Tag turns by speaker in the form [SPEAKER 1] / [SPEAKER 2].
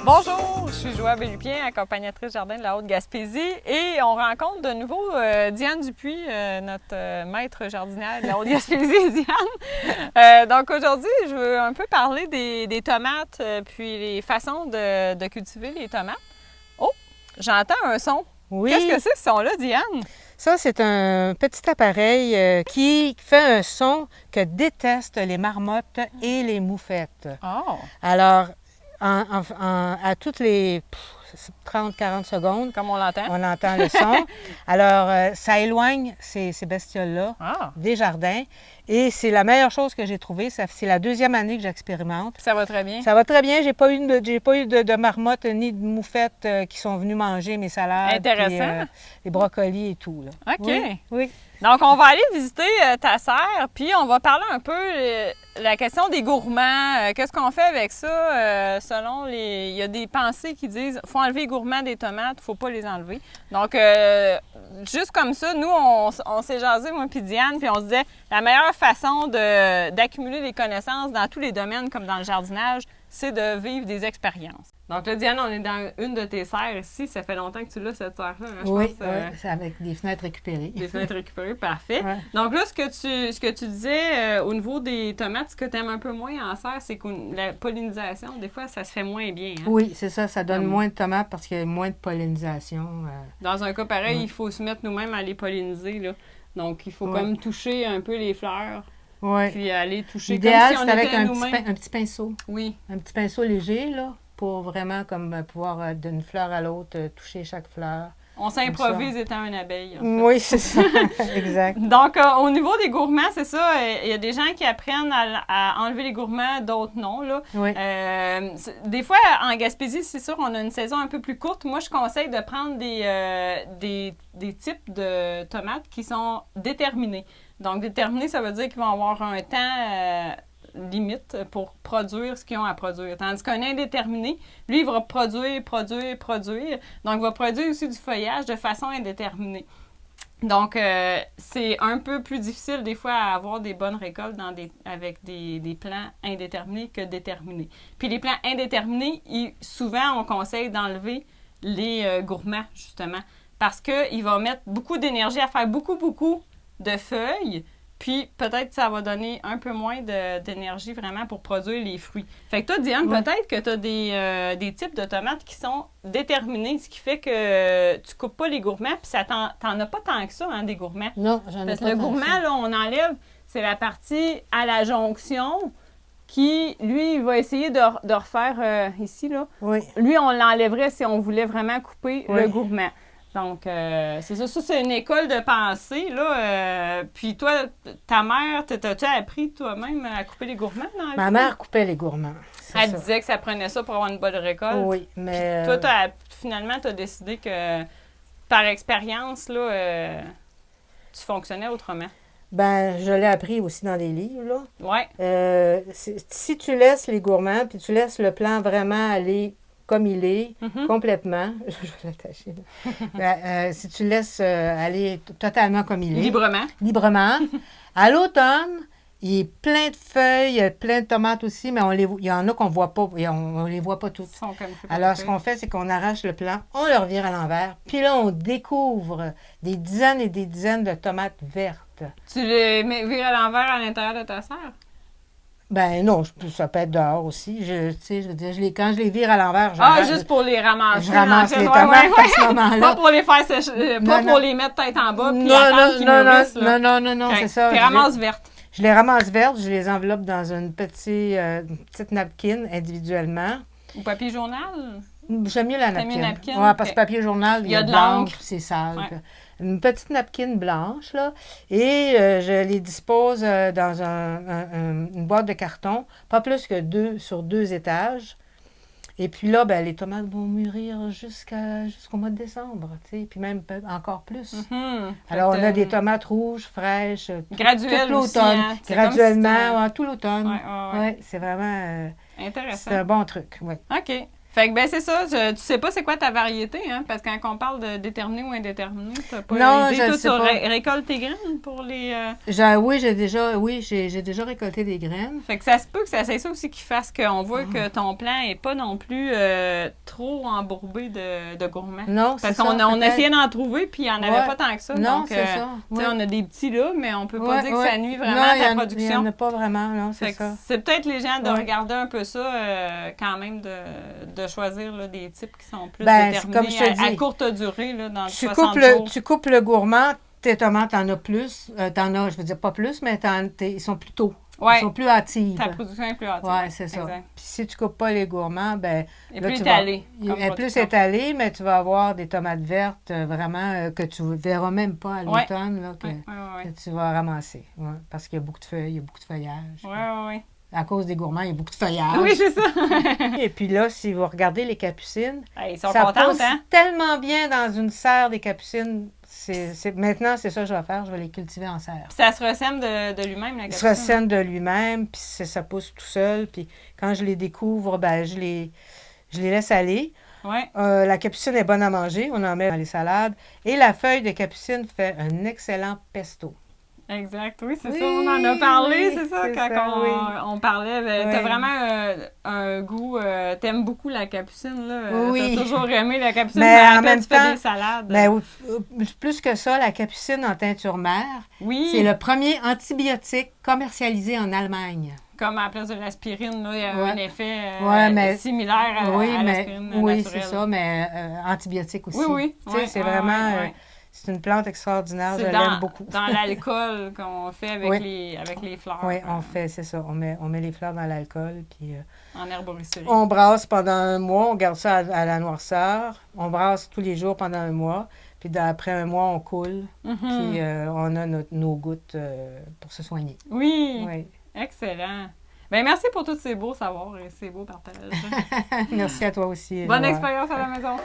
[SPEAKER 1] Bonjour, je suis Joie Bellupien, accompagnatrice jardin de la Haute-Gaspésie et on rencontre de nouveau Diane Dupuis, notre maître jardinière de la Haute-Gaspésie, Diane. Donc aujourd'hui, je veux un peu parler des tomates puis les façons de cultiver les tomates. Oh, j'entends un son.
[SPEAKER 2] Oui.
[SPEAKER 1] Qu'est-ce que c'est ce son-là, Diane?
[SPEAKER 2] Ça, c'est un petit appareil qui fait un son que détestent les marmottes et les moufettes.
[SPEAKER 1] Oh!
[SPEAKER 2] Alors, à toutes les 30-40 secondes,
[SPEAKER 1] Comme on l'entend.
[SPEAKER 2] on entend le son. Alors, ça éloigne ces bestioles-là des jardins. Et c'est la meilleure chose que j'ai trouvée. C'est la deuxième année que j'expérimente.
[SPEAKER 1] Ça va très bien?
[SPEAKER 2] Ça va très bien. J'ai pas eu de marmottes ni de moufettes qui sont venues manger mes salades.
[SPEAKER 1] Intéressant.
[SPEAKER 2] Puis, les brocolis et tout. Là.
[SPEAKER 1] OK.
[SPEAKER 2] Oui.
[SPEAKER 1] Donc, on va aller visiter ta serre, puis on va parler un peu la question des gourmands. Qu'est-ce qu'on fait avec ça? Selon les... Il y a des pensées qui disent qu'il faut enlever les gourmands des tomates, il ne faut pas les enlever. Donc, juste comme ça, nous, on s'est jasé, moi puis Diane, puis on se disait la meilleure façon d'accumuler des connaissances dans tous les domaines, comme dans le jardinage, c'est de vivre des expériences. Donc là, Diane, on est dans une de tes serres ici. Ça fait longtemps que tu l'as, cette serre-là. Hein,
[SPEAKER 2] oui, c'est avec des fenêtres récupérées.
[SPEAKER 1] Des fenêtres récupérées, parfait.
[SPEAKER 2] Ouais.
[SPEAKER 1] Donc là, ce que tu disais au niveau des tomates, ce que tu aimes un peu moins en serre, c'est que la pollinisation, des fois, ça se fait moins bien. Hein?
[SPEAKER 2] Oui, c'est ça. Ça donne moins de tomates parce qu'il y a moins de pollinisation.
[SPEAKER 1] Dans un cas pareil, il faut se mettre nous-mêmes à les polliniser. Là. Donc, il faut comme toucher un peu les fleurs.
[SPEAKER 2] Oui.
[SPEAKER 1] Puis aller toucher
[SPEAKER 2] l'idéal,
[SPEAKER 1] comme si on
[SPEAKER 2] c'est avec
[SPEAKER 1] était
[SPEAKER 2] un petit pinceau.
[SPEAKER 1] Oui.
[SPEAKER 2] Un petit pinceau léger, là, pour vraiment comme pouvoir d'une fleur à l'autre toucher chaque fleur.
[SPEAKER 1] On s'improvise étant une abeille. En fait.
[SPEAKER 2] Oui, c'est ça. Exact.
[SPEAKER 1] Donc, au niveau des gourmands, c'est ça. Il y a des gens qui apprennent à enlever les gourmands, d'autres non. Là.
[SPEAKER 2] Oui.
[SPEAKER 1] Des fois, en Gaspésie, c'est sûr, on a une saison un peu plus courte. Moi, je conseille de prendre des types de tomates qui sont déterminés. Donc, déterminés, ça veut dire qu'ils vont avoir un temps limite pour produire ce qu'ils ont à produire. Tandis qu'un indéterminé, lui, il va produire. Donc, il va produire aussi du feuillage de façon indéterminée. Donc, c'est un peu plus difficile des fois à avoir des bonnes récoltes avec des plants indéterminés que déterminés. Puis les plants indéterminés, souvent, on conseille d'enlever les gourmands, justement, parce qu'il va mettre beaucoup d'énergie à faire beaucoup de feuilles. Puis, peut-être que ça va donner un peu moins d'énergie vraiment pour produire les fruits. Fait que toi, Diane, peut-être que tu as des types de tomates qui sont déterminés, ce qui fait que tu coupes pas les gourmands, puis t'en as pas tant que ça, hein, des gourmands.
[SPEAKER 2] Non, j'en ai pas.
[SPEAKER 1] Parce que le gourmand, là, on enlève, c'est la partie à la jonction qui, lui, il va essayer de refaire ici, là.
[SPEAKER 2] Oui.
[SPEAKER 1] Lui, on l'enlèverait si on voulait vraiment couper le gourmand. Donc, c'est ça. Ça, c'est une école de pensée, là. Puis toi, ta mère, t'as-tu appris toi-même à couper les gourmands dans la vie?
[SPEAKER 2] Ma mère coupait les gourmands.
[SPEAKER 1] Elle disait que ça prenait ça pour avoir une bonne récolte.
[SPEAKER 2] Oui, mais...
[SPEAKER 1] Puis toi, finalement, tu as décidé que, par expérience, là, tu fonctionnais autrement.
[SPEAKER 2] Ben, je l'ai appris aussi dans des livres, là.
[SPEAKER 1] Oui.
[SPEAKER 2] Si tu laisses les gourmands, puis tu laisses le plant vraiment aller comme il est, complètement. Je vais l'attacher, là. Si tu laisses aller totalement comme il est. Librement. À l'automne, il est plein de feuilles, plein de tomates aussi, mais il y en a qu'on ne voit pas, et on les voit pas toutes. Alors, ce qu'on fait, c'est qu'on arrache le plant, on le revire à l'envers, puis là, on découvre des dizaines et des dizaines de tomates vertes.
[SPEAKER 1] Tu les vires à l'envers à l'intérieur de ta serre?
[SPEAKER 2] Ben non, ça peut être dehors aussi. Je veux dire, quand je les vire à l'envers,
[SPEAKER 1] juste pour les ramasser.
[SPEAKER 2] Je ramasse les tomates à ce moment-là.
[SPEAKER 1] Pas pour les faire sécher, pour les mettre tête en bas, puis
[SPEAKER 2] Non, c'est ça.
[SPEAKER 1] Tu les ramasses vertes.
[SPEAKER 2] Je les ramasse vertes, je les enveloppe dans une petite napkin individuellement.
[SPEAKER 1] Ou papier journal?
[SPEAKER 2] J'aime mieux la napkin.
[SPEAKER 1] Oui,
[SPEAKER 2] parce que papier journal, il y a de l'encre, c'est sale. Ouais. Une petite napkin blanche, là, et je les dispose dans une boîte de carton, pas plus que 2 sur 2 étages. Et puis là, ben, les tomates vont mûrir jusqu'au mois de décembre, tu sais, puis même encore plus. Alors, on a des tomates rouges, fraîches, tout l'automne.
[SPEAKER 1] Hein?
[SPEAKER 2] Graduellement, tout l'automne.
[SPEAKER 1] Ouais.
[SPEAKER 2] C'est vraiment...
[SPEAKER 1] intéressant.
[SPEAKER 2] C'est un bon truc, oui.
[SPEAKER 1] OK. Fait que, ben, c'est ça. Tu sais pas c'est quoi ta variété, hein? Parce que quand on parle de déterminé ou indéterminé, t'as pas
[SPEAKER 2] non,
[SPEAKER 1] idée.
[SPEAKER 2] Je
[SPEAKER 1] Toi,
[SPEAKER 2] sais pas.
[SPEAKER 1] Récoltes tes graines pour les...
[SPEAKER 2] Oui, j'ai déjà récolté des graines.
[SPEAKER 1] Fait que ça se peut que c'est ça aussi qui fasse qu'on voit que ton plan est pas non plus trop embourbé de gourmands.
[SPEAKER 2] Non,
[SPEAKER 1] parce qu'on essayait d'en trouver, puis il n'y en avait pas tant que ça.
[SPEAKER 2] Non,
[SPEAKER 1] donc,
[SPEAKER 2] c'est ça.
[SPEAKER 1] On a des petits là, mais on peut pas dire que ça nuit vraiment à ta production.
[SPEAKER 2] Il n'y en a pas vraiment, non, c'est ça.
[SPEAKER 1] C'est peut-être les gens de regarder un peu ça, quand même, de choisir là, des types qui sont plus déterminés
[SPEAKER 2] comme je te dis,
[SPEAKER 1] à courte durée, là, dans 60 jours.
[SPEAKER 2] Tu coupes le gourmand, tes tomates, t'en as plus. Je veux dire pas plus, mais ils sont plus tôt.
[SPEAKER 1] Ouais.
[SPEAKER 2] Ils sont plus hâtives.
[SPEAKER 1] Ta production est plus hâtive.
[SPEAKER 2] Oui, c'est ça. Puis si tu coupes pas les gourmands, elle
[SPEAKER 1] est plus étalée.
[SPEAKER 2] Elle est plus étalée, mais tu vas avoir des tomates vertes vraiment que tu ne verras même pas à l'automne, que tu vas ramasser. Ouais, parce qu'il y a beaucoup de feuilles, il y a beaucoup de feuillage.
[SPEAKER 1] Oui.
[SPEAKER 2] À cause des gourmands, il y a beaucoup de feuillage.
[SPEAKER 1] Oui, c'est ça.
[SPEAKER 2] Et puis là, si vous regardez les capucines,
[SPEAKER 1] ils sont
[SPEAKER 2] ça
[SPEAKER 1] contentes,
[SPEAKER 2] pousse
[SPEAKER 1] hein?
[SPEAKER 2] tellement bien dans une serre des capucines. Maintenant, c'est ça que je vais faire. Je vais les cultiver en serre.
[SPEAKER 1] Puis ça se ressème de lui-même, la capucine?
[SPEAKER 2] Ça se ressème de lui-même, puis ça pousse tout seul. Puis quand je les découvre, je les laisse aller.
[SPEAKER 1] Ouais.
[SPEAKER 2] La capucine est bonne à manger. On en met dans les salades. Et la feuille de capucine fait un excellent pesto.
[SPEAKER 1] Exact, oui, c'est ça, on en a parlé, c'est ça, quand on parlait. T'as vraiment un goût, t'aimes beaucoup la capucine, là. T'as toujours aimé la capucine, mais en même temps, tu fais des salades.
[SPEAKER 2] Mais plus que ça, la capucine en teinture mère, c'est le premier antibiotique commercialisé en Allemagne.
[SPEAKER 1] Comme à la place de l'aspirine, là, il y a un effet similaire à l'aspirine naturelle.
[SPEAKER 2] Oui, c'est ça, mais antibiotique aussi.
[SPEAKER 1] Oui.
[SPEAKER 2] C'est vraiment... C'est une plante extraordinaire, je l'aime beaucoup.
[SPEAKER 1] Dans l'alcool qu'on fait avec les fleurs.
[SPEAKER 2] Oui, c'est ça. On met les fleurs dans l'alcool, puis...
[SPEAKER 1] en herboristerie.
[SPEAKER 2] On brasse pendant un mois, on garde ça à la noirceur. On brasse tous les jours pendant un mois. Puis après un mois, on coule. Puis on a nos gouttes pour se soigner.
[SPEAKER 1] Oui. Excellent. Bien, merci pour tous ces beaux savoirs et ces beaux partages.
[SPEAKER 2] Merci à toi aussi.
[SPEAKER 1] Bonne expérience à la maison.